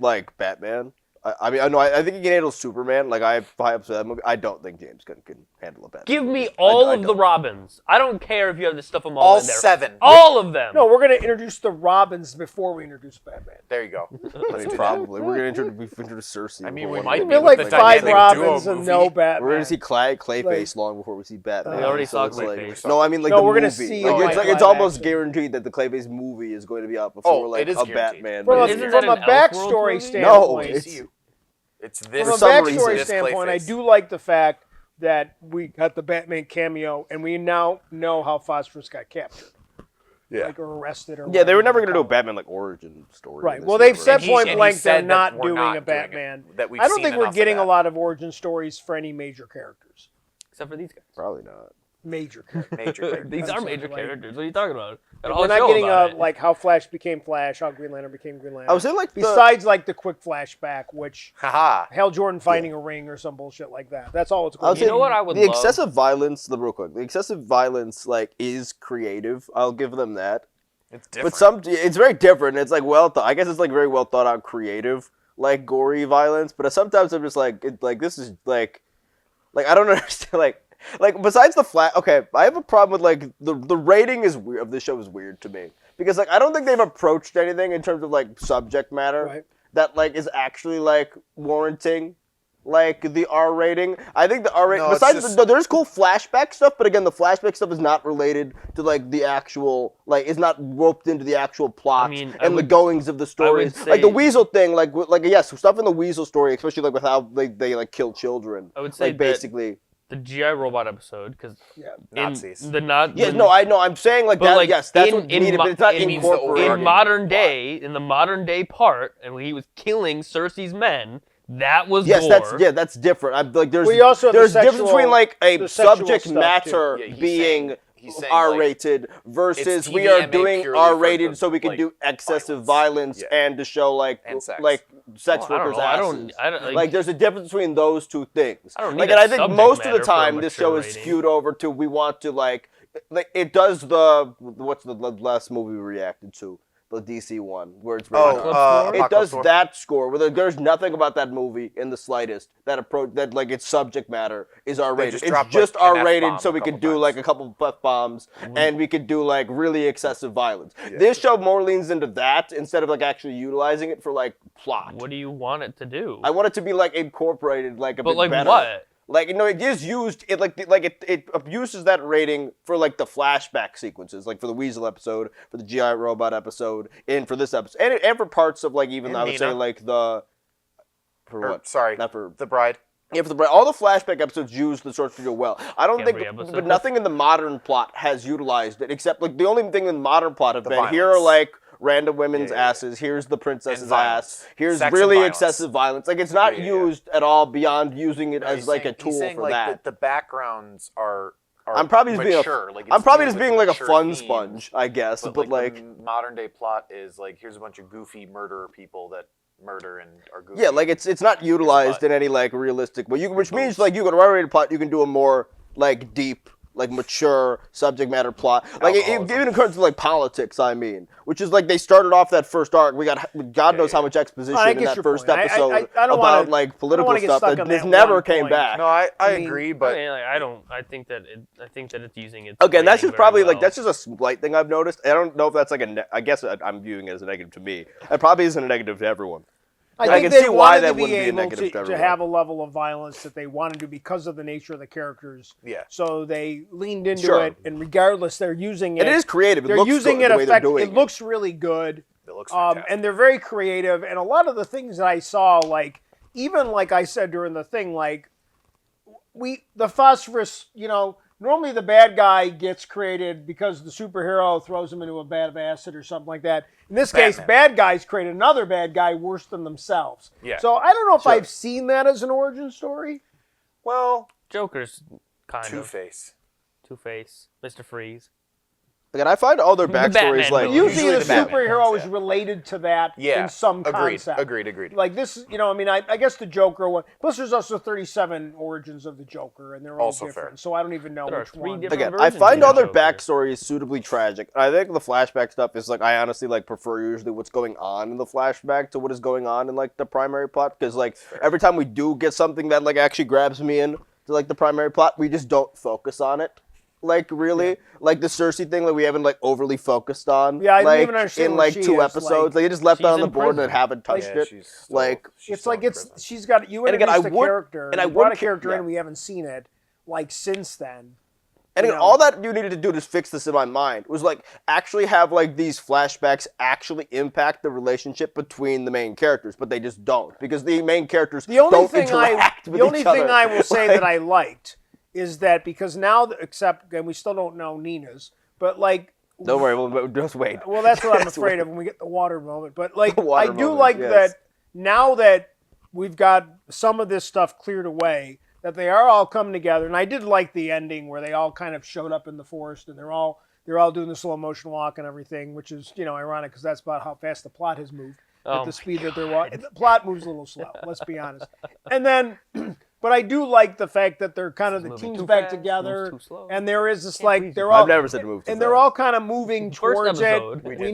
[SPEAKER 14] like Batman. I think he can handle Superman. Like I have high ups for that movie. I don't think James Gunn can handle a Batman.
[SPEAKER 4] Give me all of the Robins. I don't care if you have to stuff them all in there.
[SPEAKER 1] All 7.
[SPEAKER 4] All of them.
[SPEAKER 2] No, we're going to introduce the Robins before we introduce Batman.
[SPEAKER 1] There you go.
[SPEAKER 14] Probably. We're going to introduce Cersei.
[SPEAKER 1] I mean, we might
[SPEAKER 2] be like 5 Robins and no Batman.
[SPEAKER 14] We're going to see Clayface long before we see Batman.
[SPEAKER 4] We already saw Clayface.
[SPEAKER 14] No, I mean like
[SPEAKER 2] the
[SPEAKER 14] movie.
[SPEAKER 2] We're going to see
[SPEAKER 14] it's almost guaranteed that the Clayface movie is going to be out before like a Batman.
[SPEAKER 2] From a backstory standpoint.
[SPEAKER 1] It's this
[SPEAKER 2] from a backstory standpoint, I do like the fact that we got the Batman cameo, and we now know how Phosphorus got captured.
[SPEAKER 14] Yeah.
[SPEAKER 2] Like, or arrested. Or
[SPEAKER 14] they were never going to do a Batman like origin story.
[SPEAKER 2] Right. Well, they've said point blank they're not doing a Batman. I don't think we're getting a lot of origin stories for any major characters.
[SPEAKER 4] Except for these guys.
[SPEAKER 14] Probably not.
[SPEAKER 2] major characters.
[SPEAKER 1] Major characters.
[SPEAKER 4] These
[SPEAKER 2] I'm
[SPEAKER 4] are
[SPEAKER 2] sorry,
[SPEAKER 4] major
[SPEAKER 2] like-
[SPEAKER 4] characters. What are you talking about? That
[SPEAKER 2] We're
[SPEAKER 4] whole
[SPEAKER 2] not
[SPEAKER 4] show
[SPEAKER 2] getting
[SPEAKER 4] about it.
[SPEAKER 2] like how Flash became Flash, how Green Lantern became Green Lantern.
[SPEAKER 14] I was saying like
[SPEAKER 2] besides like the quick flashback, which
[SPEAKER 1] Haha.
[SPEAKER 2] Hal Jordan finding a ring or some bullshit like that. That's all it's
[SPEAKER 14] I
[SPEAKER 2] going
[SPEAKER 14] would
[SPEAKER 2] to
[SPEAKER 14] say
[SPEAKER 2] be.
[SPEAKER 4] You know what I would
[SPEAKER 14] the
[SPEAKER 4] love?
[SPEAKER 14] excessive violence, real quick, the excessive violence like is creative. I'll give them that.
[SPEAKER 1] It's different.
[SPEAKER 14] But it's very different. It's like I guess it's like very well thought out, creative, like gory violence. But sometimes I'm just like, this is like I don't understand. Like besides the flat, okay, I have a problem with like the rating is weird of this show is weird to me because like I don't think they've approached anything in terms of like subject matter that like is actually like warranting like the R rating. I think the R rating besides there's cool flashback stuff, but again the flashback stuff is not related to like the actual like is not roped into the actual plot the goings of the stories. Like the Weasel thing, like yes, stuff in the Weasel story, especially like with how they like kill children.
[SPEAKER 4] I would say
[SPEAKER 14] like basically.
[SPEAKER 4] The GI Robot episode, because
[SPEAKER 1] Nazis.
[SPEAKER 14] I know. I'm saying like that.
[SPEAKER 4] Like,
[SPEAKER 14] yes, that's what needed, but it's not incorporated.
[SPEAKER 4] In modern day part, and when he was killing Cersei's men, that was gore.
[SPEAKER 14] That's different. I'm like there's
[SPEAKER 2] also
[SPEAKER 14] there's
[SPEAKER 2] the
[SPEAKER 14] difference
[SPEAKER 2] sexual-
[SPEAKER 14] between like a
[SPEAKER 2] the sexual
[SPEAKER 14] subject
[SPEAKER 2] stuff,
[SPEAKER 14] matter
[SPEAKER 1] too. Yeah,
[SPEAKER 14] being
[SPEAKER 1] he's saying,
[SPEAKER 14] R-rated
[SPEAKER 1] like,
[SPEAKER 14] versus
[SPEAKER 1] it's
[SPEAKER 14] we are
[SPEAKER 1] TVMA
[SPEAKER 14] doing
[SPEAKER 1] purely for
[SPEAKER 14] R-rated
[SPEAKER 1] the,
[SPEAKER 14] so we can
[SPEAKER 1] like,
[SPEAKER 14] do excessive violence and to show like
[SPEAKER 1] And sex.
[SPEAKER 14] like sex
[SPEAKER 4] Well, I don't
[SPEAKER 14] workers'
[SPEAKER 4] know.
[SPEAKER 14] asses.
[SPEAKER 4] I don't
[SPEAKER 14] like there's a difference between those two things.
[SPEAKER 4] I don't
[SPEAKER 14] like
[SPEAKER 4] need
[SPEAKER 14] and
[SPEAKER 4] a
[SPEAKER 14] I think
[SPEAKER 4] subject
[SPEAKER 14] most of the
[SPEAKER 4] matter for a
[SPEAKER 14] time this show
[SPEAKER 4] mature
[SPEAKER 14] is
[SPEAKER 4] rating.
[SPEAKER 14] skewed over to we want to like it does the what's the last movie we reacted to? The DC one, where it's rated R. It
[SPEAKER 1] Apocalypse
[SPEAKER 14] does
[SPEAKER 1] War.
[SPEAKER 14] that score where there's nothing about that movie in the slightest that approach that like its subject matter is R-rated.
[SPEAKER 1] just
[SPEAKER 14] It's
[SPEAKER 1] dropped,
[SPEAKER 14] just
[SPEAKER 1] like, an
[SPEAKER 14] R-rated
[SPEAKER 1] F-bomb
[SPEAKER 14] so
[SPEAKER 1] a
[SPEAKER 14] we could
[SPEAKER 1] couple
[SPEAKER 14] do
[SPEAKER 1] times.
[SPEAKER 14] like a couple of F-bombs and we could do like really excessive violence. This show more leans into that instead of like actually utilizing it for like plot.
[SPEAKER 4] What do you want it to do?
[SPEAKER 14] I want it to be like incorporated like a
[SPEAKER 4] But
[SPEAKER 14] bit
[SPEAKER 4] like
[SPEAKER 14] better.
[SPEAKER 4] what?
[SPEAKER 14] Like it is used. It abuses that rating for like the flashback sequences, like for the Weasel episode, for the GI Robot episode, and for this episode, and for parts of like even
[SPEAKER 1] And
[SPEAKER 14] I would say
[SPEAKER 1] Nina.
[SPEAKER 14] like the
[SPEAKER 1] Sorry,
[SPEAKER 14] not for
[SPEAKER 1] the Bride.
[SPEAKER 14] Yeah, for the Bride. All the flashback episodes use the source material well. I don't think,
[SPEAKER 4] Every episode.
[SPEAKER 14] but nothing in the modern plot has utilized it except like the only thing in the modern plot have
[SPEAKER 1] The
[SPEAKER 14] been here are
[SPEAKER 1] violence.
[SPEAKER 14] like random women's asses. Here's the princess's
[SPEAKER 1] And violence.
[SPEAKER 14] ass. Here's
[SPEAKER 1] Sex and
[SPEAKER 14] really
[SPEAKER 1] violence.
[SPEAKER 14] excessive violence. Like it's not used at all beyond using it as like a tool
[SPEAKER 1] he's saying,
[SPEAKER 14] for
[SPEAKER 1] like,
[SPEAKER 14] that.
[SPEAKER 1] The backgrounds are
[SPEAKER 14] I'm probably just
[SPEAKER 1] mature.
[SPEAKER 14] being
[SPEAKER 1] like,
[SPEAKER 14] I'm
[SPEAKER 1] it's
[SPEAKER 14] probably
[SPEAKER 1] dealing
[SPEAKER 14] just being
[SPEAKER 1] with
[SPEAKER 14] like a
[SPEAKER 1] mature
[SPEAKER 14] fun
[SPEAKER 1] themes,
[SPEAKER 14] sponge, I guess. But like
[SPEAKER 1] the modern day plot is like here's a bunch of goofy murderer people that murder and are goofy.
[SPEAKER 14] yeah, like it's not utilized in any like realistic way. Which means like you could R-rated plot, you can do a more like deep, like mature subject matter plot. Like even in terms of like politics, I mean, which is like they started off that first arc. We got God knows how much exposition
[SPEAKER 2] I
[SPEAKER 14] in
[SPEAKER 2] get
[SPEAKER 14] that
[SPEAKER 2] your
[SPEAKER 14] first
[SPEAKER 2] point. I
[SPEAKER 14] episode
[SPEAKER 2] don't
[SPEAKER 14] about
[SPEAKER 2] wanna-
[SPEAKER 14] like
[SPEAKER 2] I don't
[SPEAKER 14] political
[SPEAKER 2] wanna get
[SPEAKER 14] stuff
[SPEAKER 2] stuck
[SPEAKER 14] that
[SPEAKER 2] on
[SPEAKER 14] this
[SPEAKER 2] that
[SPEAKER 14] never
[SPEAKER 2] one
[SPEAKER 14] came
[SPEAKER 2] point.
[SPEAKER 14] back.
[SPEAKER 1] No, I
[SPEAKER 2] mean,
[SPEAKER 1] agree, but
[SPEAKER 4] I don't. I think that it's using it.
[SPEAKER 14] Okay, and that's just probably
[SPEAKER 4] well.
[SPEAKER 14] like that's just a slight thing I've noticed. I don't know if that's like I guess I'm viewing it as a negative to me. It probably isn't a negative to everyone.
[SPEAKER 2] I
[SPEAKER 14] can
[SPEAKER 2] think they
[SPEAKER 14] see why
[SPEAKER 2] wanted
[SPEAKER 14] that
[SPEAKER 2] to be
[SPEAKER 14] wouldn't be a
[SPEAKER 2] able
[SPEAKER 14] negative to
[SPEAKER 2] to
[SPEAKER 14] everyone.
[SPEAKER 2] have a level of violence that they wanted to because of the nature of the characters.
[SPEAKER 1] Yeah.
[SPEAKER 2] So they leaned into
[SPEAKER 14] Sure.
[SPEAKER 2] it, and regardless, they're using it.
[SPEAKER 14] And it is creative. It
[SPEAKER 2] They're
[SPEAKER 14] looks
[SPEAKER 2] using
[SPEAKER 14] good
[SPEAKER 2] it
[SPEAKER 14] the way they're doing
[SPEAKER 2] It looks really good.
[SPEAKER 1] It looks
[SPEAKER 2] and they're very creative. And a lot of the things that I saw, like even like I said during the thing, like the phosphorus, normally the bad guy gets created because the superhero throws him into a vat of acid or something like that. In this case, bad guys create another bad guy worse than themselves.
[SPEAKER 1] Yeah.
[SPEAKER 2] So I don't know if I've seen that as an origin story.
[SPEAKER 1] well,
[SPEAKER 4] Joker's kind of
[SPEAKER 1] Two-Face.
[SPEAKER 4] Two-Face, Mr. Freeze.
[SPEAKER 14] Again, I find all their
[SPEAKER 4] The
[SPEAKER 14] backstories
[SPEAKER 4] Batman
[SPEAKER 14] like
[SPEAKER 4] villain.
[SPEAKER 2] Usually the
[SPEAKER 1] Batman
[SPEAKER 2] superhero
[SPEAKER 1] ones,
[SPEAKER 2] is related to that
[SPEAKER 1] Yeah.
[SPEAKER 2] in some
[SPEAKER 1] Agreed.
[SPEAKER 2] concept.
[SPEAKER 1] Agreed.
[SPEAKER 2] Like this, I guess the Joker one. Plus, there's also 37 origins of the Joker, and they're all
[SPEAKER 1] Also
[SPEAKER 2] different.
[SPEAKER 1] fair.
[SPEAKER 2] So I don't even know
[SPEAKER 4] There are
[SPEAKER 2] which
[SPEAKER 4] 3
[SPEAKER 2] one.
[SPEAKER 4] different
[SPEAKER 14] Again, I
[SPEAKER 4] versions
[SPEAKER 14] find
[SPEAKER 4] of
[SPEAKER 14] all their
[SPEAKER 4] Joker.
[SPEAKER 14] backstories suitably tragic. I think the flashback stuff is like I honestly like prefer usually what's going on in the flashback to what is going on in like the primary plot because like every time we do get something that like actually grabs me in to like the primary plot, we just don't focus on it. Like really, like the Cersei thing, like we haven't like overly focused on.
[SPEAKER 2] Yeah, I
[SPEAKER 14] like,
[SPEAKER 2] even understand
[SPEAKER 14] in
[SPEAKER 2] what
[SPEAKER 14] like
[SPEAKER 2] she
[SPEAKER 14] 2
[SPEAKER 2] is,
[SPEAKER 14] episodes.
[SPEAKER 2] like,
[SPEAKER 14] Like, they just left
[SPEAKER 4] she's
[SPEAKER 14] that on the
[SPEAKER 4] in
[SPEAKER 14] board and
[SPEAKER 4] prison.
[SPEAKER 14] haven't touched
[SPEAKER 1] Yeah,
[SPEAKER 14] it.
[SPEAKER 1] she's still-
[SPEAKER 14] Like
[SPEAKER 2] It's like she's got you
[SPEAKER 14] And again,
[SPEAKER 2] introduced
[SPEAKER 14] I would-
[SPEAKER 2] a character,
[SPEAKER 14] and I
[SPEAKER 2] you brought
[SPEAKER 14] would
[SPEAKER 2] a
[SPEAKER 14] ca-
[SPEAKER 2] character
[SPEAKER 14] yeah.
[SPEAKER 2] in, we haven't seen it like since then.
[SPEAKER 14] And
[SPEAKER 2] You
[SPEAKER 14] again,
[SPEAKER 2] know.
[SPEAKER 14] all that you needed to do to fix this in my mind was like actually have like these flashbacks actually impact the relationship between the main characters, but they just don't because the main characters don't interact with
[SPEAKER 2] the only
[SPEAKER 14] each other.
[SPEAKER 2] thing I will say
[SPEAKER 14] Like-
[SPEAKER 2] that I liked is that because now, except and we still don't know Nina's, but like.
[SPEAKER 14] Don't worry, we'll just wait.
[SPEAKER 2] Well, that's what I'm
[SPEAKER 14] Just
[SPEAKER 2] afraid
[SPEAKER 14] wait.
[SPEAKER 2] of when we get the water moment. But like,
[SPEAKER 14] The water
[SPEAKER 2] I do
[SPEAKER 14] moment,
[SPEAKER 2] like
[SPEAKER 14] yes.
[SPEAKER 2] that now that we've got some of this stuff cleared away, that they are all coming together. And I did like the ending where they all kind of showed up in the forest and they're all doing the slow motion walk and everything, which is, ironic because that's about how fast the plot has moved at the speed that they're walking. The plot moves a little slow, let's be honest. And then, but I do like the fact that they're kind of the teams back together, and there is this they're all.
[SPEAKER 14] I've never said move too
[SPEAKER 2] and they're all kind of moving towards it. We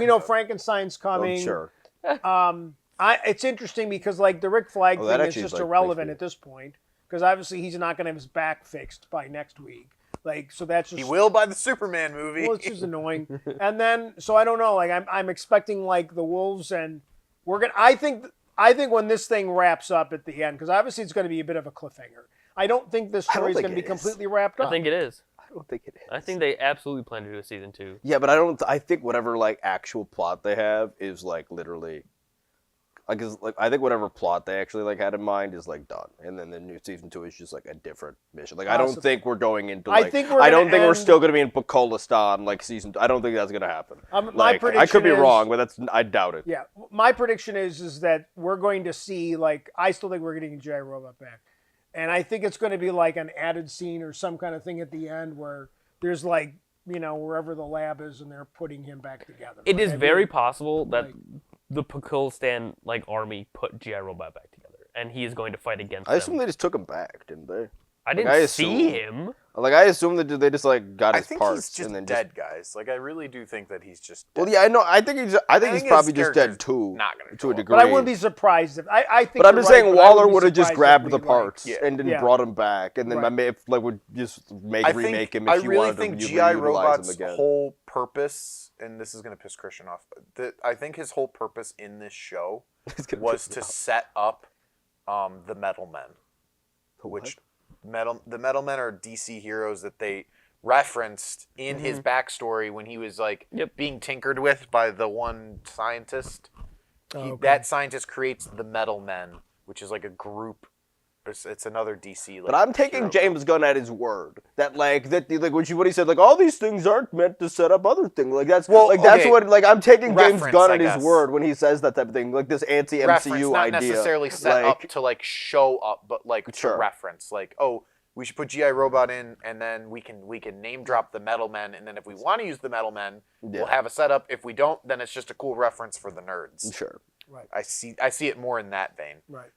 [SPEAKER 2] know Frankenstein's coming.
[SPEAKER 14] Sure.
[SPEAKER 2] It's interesting because the Rick Flag thing is just irrelevant
[SPEAKER 14] basically
[SPEAKER 2] at this point because obviously he's not going to have his back fixed by next week. So that's just...
[SPEAKER 1] He will by the Superman movie.
[SPEAKER 2] Well, it's just annoying. And then, so I don't know. I'm expecting the Wolves, and we're gonna. I think when this thing wraps up at the end, because obviously it's going to be a bit of a cliffhanger. I don't think this story is going to be completely wrapped up.
[SPEAKER 4] I think it is.
[SPEAKER 14] I don't think it is.
[SPEAKER 4] I think they absolutely plan to do a season 2.
[SPEAKER 14] Yeah, but I think whatever actual plot they have is literally. I think whatever plot they actually had in mind is done, and then the new season 2 is just a different mission. I don't think we're going into I don't think we're still going to be in Pokolistan season 2. I don't think that's going to happen.
[SPEAKER 2] My prediction
[SPEAKER 14] I could be wrong, but I doubt it.
[SPEAKER 2] Yeah, my prediction is that we're going to see I still think we're getting G.I. Robot back, and I think it's going to be an added scene or some kind of thing at the end where there's wherever the lab is and they're putting him back together.
[SPEAKER 4] It is very possible that the Pakistan army put G.I. Robot back together, and he is going to fight against them.
[SPEAKER 14] I assume they just took him back, didn't they?
[SPEAKER 4] I didn't see him.
[SPEAKER 14] I assume that they just got his
[SPEAKER 1] think
[SPEAKER 14] parts
[SPEAKER 1] he's just
[SPEAKER 14] and then
[SPEAKER 1] dead, guys. I really do think that he's just dead.
[SPEAKER 14] Well, yeah, I know. I think he's probably just dead too,
[SPEAKER 1] not gonna
[SPEAKER 14] to a degree.
[SPEAKER 2] But I wouldn't be surprised if I think.
[SPEAKER 14] But I'm just saying Waller would have just grabbed the parts and then
[SPEAKER 2] Yeah.
[SPEAKER 14] brought him back, and then would just remake him if
[SPEAKER 1] I
[SPEAKER 14] you
[SPEAKER 1] really
[SPEAKER 14] wanted
[SPEAKER 1] think
[SPEAKER 14] to
[SPEAKER 1] G.I.
[SPEAKER 14] reutilize him
[SPEAKER 1] Robot's
[SPEAKER 14] again.
[SPEAKER 1] whole purpose, and this is going to piss Christian off, I think his whole purpose in this show was to set up the Metal Men, which the Metal Men are DC heroes that they referenced in his backstory when he was being tinkered with by the one scientist. That scientist creates the Metal Men, which is a group. It's another DC.
[SPEAKER 14] But I'm taking James Gunn at his word that what he said all these things aren't meant to set up other things that's what I'm taking James Gunn at his word when he says that type of thing this anti-MCU
[SPEAKER 1] reference, not
[SPEAKER 14] idea.
[SPEAKER 1] necessarily set up to show up, but to reference we should put G.I. Robot in, and then we can name drop the Metal Men, and then if we want to use the Metal Men, we'll have a setup. If we don't, then it's just a cool reference for the nerds.
[SPEAKER 14] Sure.
[SPEAKER 2] Right.
[SPEAKER 1] I see it more in that vein.
[SPEAKER 2] Right.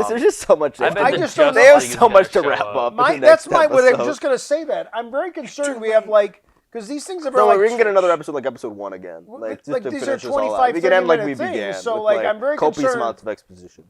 [SPEAKER 14] There's just so much.
[SPEAKER 2] I just don't
[SPEAKER 14] they have so much to wrap up.
[SPEAKER 2] That's my. What I'm just gonna say that I'm very concerned. We have because these things have been
[SPEAKER 14] we can get another episode episode 1 again. Just to
[SPEAKER 2] these
[SPEAKER 14] finish
[SPEAKER 2] are
[SPEAKER 14] this all
[SPEAKER 2] 25,
[SPEAKER 14] out. We can end like we
[SPEAKER 2] 30-minute
[SPEAKER 14] began.
[SPEAKER 2] things. So
[SPEAKER 14] with,
[SPEAKER 2] I'm very
[SPEAKER 14] copious
[SPEAKER 2] concerned.
[SPEAKER 14] amounts of exposition.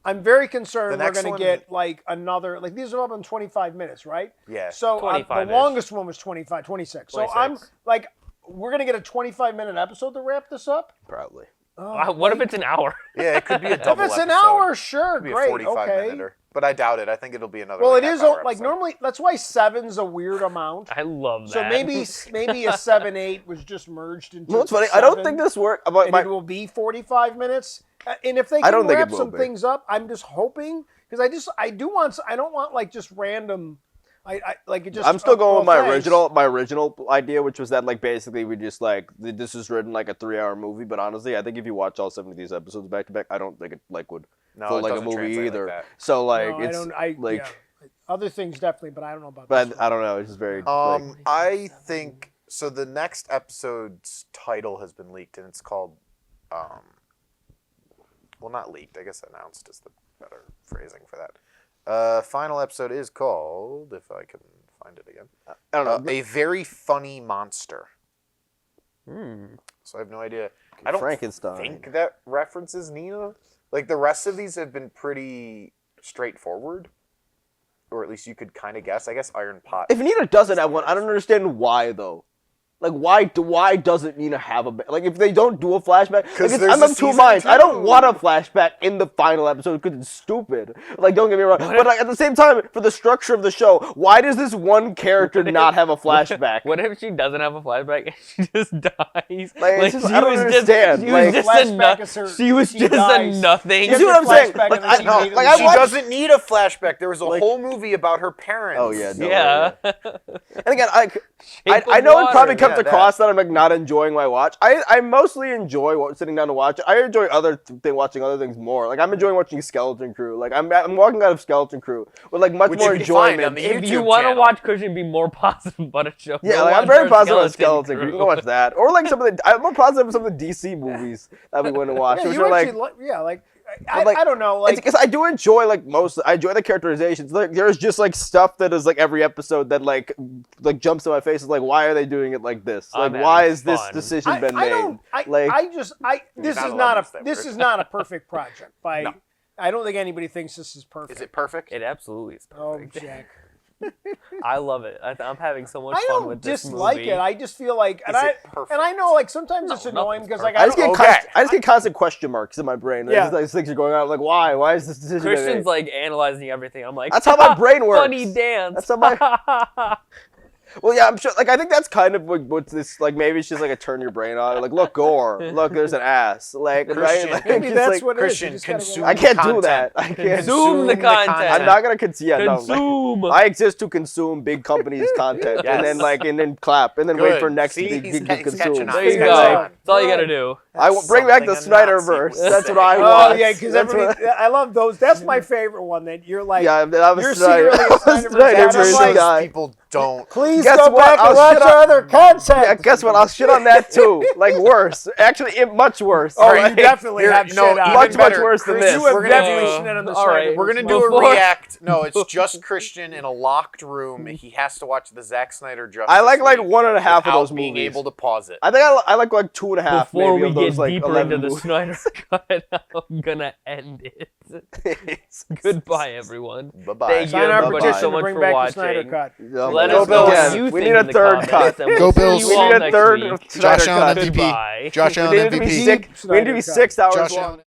[SPEAKER 2] I'm very concerned
[SPEAKER 1] The
[SPEAKER 2] we're
[SPEAKER 1] next
[SPEAKER 2] going to
[SPEAKER 1] one-
[SPEAKER 2] get another these are all in 25 minutes, right?
[SPEAKER 1] Yeah.
[SPEAKER 2] So the
[SPEAKER 4] 25-ish.
[SPEAKER 2] longest one was 26. So
[SPEAKER 4] 26.
[SPEAKER 2] I'm we're going to get a 25-minute episode to wrap this up.
[SPEAKER 14] Probably.
[SPEAKER 4] What if it's an hour?
[SPEAKER 1] Yeah, it could be a double
[SPEAKER 2] If it's an
[SPEAKER 1] episode.
[SPEAKER 2] hour, sure,
[SPEAKER 1] It could be
[SPEAKER 2] great,
[SPEAKER 1] a 45
[SPEAKER 2] okay.
[SPEAKER 1] minute, but I doubt it. I think it'll be another.
[SPEAKER 2] Well, it
[SPEAKER 1] half
[SPEAKER 2] is
[SPEAKER 1] hour
[SPEAKER 2] like
[SPEAKER 1] episode.
[SPEAKER 2] normally. That's why 7's a weird amount.
[SPEAKER 4] I love that.
[SPEAKER 2] So maybe a 7-8 was just merged into.
[SPEAKER 14] No, it's funny.
[SPEAKER 2] 7,
[SPEAKER 14] I don't think this worked.
[SPEAKER 2] And it will be 45 minutes. And if they
[SPEAKER 14] I
[SPEAKER 2] can
[SPEAKER 14] don't think
[SPEAKER 2] wrap
[SPEAKER 14] it will
[SPEAKER 2] some
[SPEAKER 14] be.
[SPEAKER 2] things up, I'm just hoping because I don't want just random.
[SPEAKER 14] I'm still going with my original idea, which was that basically we just this is written like a 3-hour movie. But honestly, I think if you watch all 7 of these episodes back to back, I don't think it would feel
[SPEAKER 1] it
[SPEAKER 14] like a
[SPEAKER 1] doesn't
[SPEAKER 14] movie
[SPEAKER 1] translate
[SPEAKER 14] either.
[SPEAKER 1] like that.
[SPEAKER 14] So
[SPEAKER 2] other things definitely, but I don't know about.
[SPEAKER 14] But
[SPEAKER 2] this
[SPEAKER 14] I don't know. It's just very.
[SPEAKER 1] I think so. The next episode's title has been leaked, and it's called, well, not leaked. I guess announced is the better phrasing for that. Final episode is called, if I can find it again,
[SPEAKER 14] I don't know.
[SPEAKER 1] A Very Funny Monster. So I have no idea. I don't
[SPEAKER 14] Frankenstein.
[SPEAKER 1] think that references Nina. The rest of these have been pretty straightforward, or at least you could kind of guess. I guess Iron Pot.
[SPEAKER 14] If Nina doesn't have one, I don't understand why though. Why doesn't Nina have a if they don't do a flashback? I'm of two minds. I don't want a flashback in the final episode because it's stupid. Don't get me wrong. But at the same time, for the structure of the show, why does this one character not have a flashback?
[SPEAKER 4] What if she doesn't have a flashback and she just dies?
[SPEAKER 14] I don't understand.
[SPEAKER 4] She was just a nothing.
[SPEAKER 14] You see what I'm saying?
[SPEAKER 1] She doesn't need a flashback. There was a whole movie about her parents.
[SPEAKER 14] Oh yeah.
[SPEAKER 4] Yeah.
[SPEAKER 14] And again, I know it probably comes across that I'm like not enjoying my watch. I mostly enjoy sitting down to watch it. I enjoy watching other things more. Like I'm enjoying watching Skeleton Crew. Like I'm walking out of Skeleton Crew with like much more enjoyment.
[SPEAKER 4] If you want to watch Christian be more positive about a show,
[SPEAKER 14] yeah, like I'm very positive about Skeleton Crew. You can go watch that, or like I'm more positive about some of the DC movies that we went to watch, which are like.
[SPEAKER 2] I don't know, like
[SPEAKER 14] because I do enjoy I enjoy the characterizations. Like there's just like stuff that is like every episode that like jumps to my face. Is like, why are they doing it like this? Like why is this decision been made?
[SPEAKER 2] This is not a perfect project. I don't think anybody thinks this is perfect.
[SPEAKER 1] Is it perfect?
[SPEAKER 4] It absolutely is perfect.
[SPEAKER 2] Oh, Jack.
[SPEAKER 4] I love it. I'm having so much fun with this movie.
[SPEAKER 2] I don't dislike it. I just feel like, and I know like sometimes it's annoying because like
[SPEAKER 14] I just get constant question marks in my brain. Yeah, like things are going on. I'm like, why? Why is this decision?
[SPEAKER 4] Christian's like analyzing everything. I'm like,
[SPEAKER 14] that's how my brain works.
[SPEAKER 4] Funny dance.
[SPEAKER 14] That's how my. Well, yeah, I'm sure. Like, I think that's kind of what's this. Like, maybe it's just like a turn your brain on. Like, look, gore. Look, there's an ass. Like,
[SPEAKER 1] Christian,
[SPEAKER 14] right? Like,
[SPEAKER 2] maybe that's
[SPEAKER 14] like,
[SPEAKER 2] what
[SPEAKER 1] Christian,
[SPEAKER 2] it is.
[SPEAKER 1] consume.
[SPEAKER 14] I can't
[SPEAKER 1] content.
[SPEAKER 14] do that. I can't
[SPEAKER 4] consume the content.
[SPEAKER 14] I'm not gonna consume. Yeah,
[SPEAKER 4] consume.
[SPEAKER 14] No, I exist to consume big companies' content,
[SPEAKER 1] Yes.
[SPEAKER 14] and then clap, and then wait for next to be consumed.
[SPEAKER 4] There you go. That's all you gotta do.
[SPEAKER 14] I will bring back the Snyderverse. That's what I
[SPEAKER 2] want.
[SPEAKER 14] want.
[SPEAKER 2] Oh yeah, because I love those. That's my favorite one. That you're like,
[SPEAKER 14] yeah,
[SPEAKER 2] you're secretly a Snyderverse
[SPEAKER 14] guy.
[SPEAKER 1] People don't.
[SPEAKER 2] Please go back and watch our other content.
[SPEAKER 14] Yeah, guess what? I'll shit on that too. Like worse. Actually, much worse.
[SPEAKER 2] Oh, you definitely have shit on.
[SPEAKER 14] Much worse than this.
[SPEAKER 2] You have definitely shit on the Snyderverse.
[SPEAKER 1] We're gonna do a react. No, it's just Christian in a locked room. He has to watch the Zack Snyder Justice
[SPEAKER 14] I like
[SPEAKER 1] League
[SPEAKER 14] 1.5 of those movies.
[SPEAKER 1] being able to pause it.
[SPEAKER 14] I think I like 2.5.
[SPEAKER 4] Before
[SPEAKER 14] maybe
[SPEAKER 4] we
[SPEAKER 14] of
[SPEAKER 4] get
[SPEAKER 14] those, like,
[SPEAKER 4] deeper into the
[SPEAKER 14] movies.
[SPEAKER 4] Snyder Cut, I'm gonna end it. Goodbye, everyone.
[SPEAKER 1] Bye-bye.
[SPEAKER 4] Thank you,
[SPEAKER 2] Sign our
[SPEAKER 4] everybody,
[SPEAKER 2] petition
[SPEAKER 4] so
[SPEAKER 2] to
[SPEAKER 4] much
[SPEAKER 2] bring
[SPEAKER 4] for
[SPEAKER 2] back the
[SPEAKER 4] watching.
[SPEAKER 2] Snyder Cut.
[SPEAKER 4] Let
[SPEAKER 14] Go
[SPEAKER 4] us know
[SPEAKER 14] Bills.
[SPEAKER 4] what you
[SPEAKER 14] We
[SPEAKER 4] think
[SPEAKER 14] need a
[SPEAKER 4] in the
[SPEAKER 14] third
[SPEAKER 4] comments,
[SPEAKER 14] cut.
[SPEAKER 4] and we'll
[SPEAKER 1] Go
[SPEAKER 4] see
[SPEAKER 1] Bills.
[SPEAKER 4] you
[SPEAKER 14] We
[SPEAKER 4] all
[SPEAKER 14] need a
[SPEAKER 4] next
[SPEAKER 14] third
[SPEAKER 4] week.
[SPEAKER 14] Snyder
[SPEAKER 1] Josh Allen
[SPEAKER 14] Cut.
[SPEAKER 1] MVP.
[SPEAKER 4] Goodbye.
[SPEAKER 1] Josh
[SPEAKER 14] We
[SPEAKER 1] Allen
[SPEAKER 14] need it to be
[SPEAKER 1] MVP.
[SPEAKER 14] sick. We need to be 6 hours
[SPEAKER 1] Josh
[SPEAKER 14] long.
[SPEAKER 1] Allen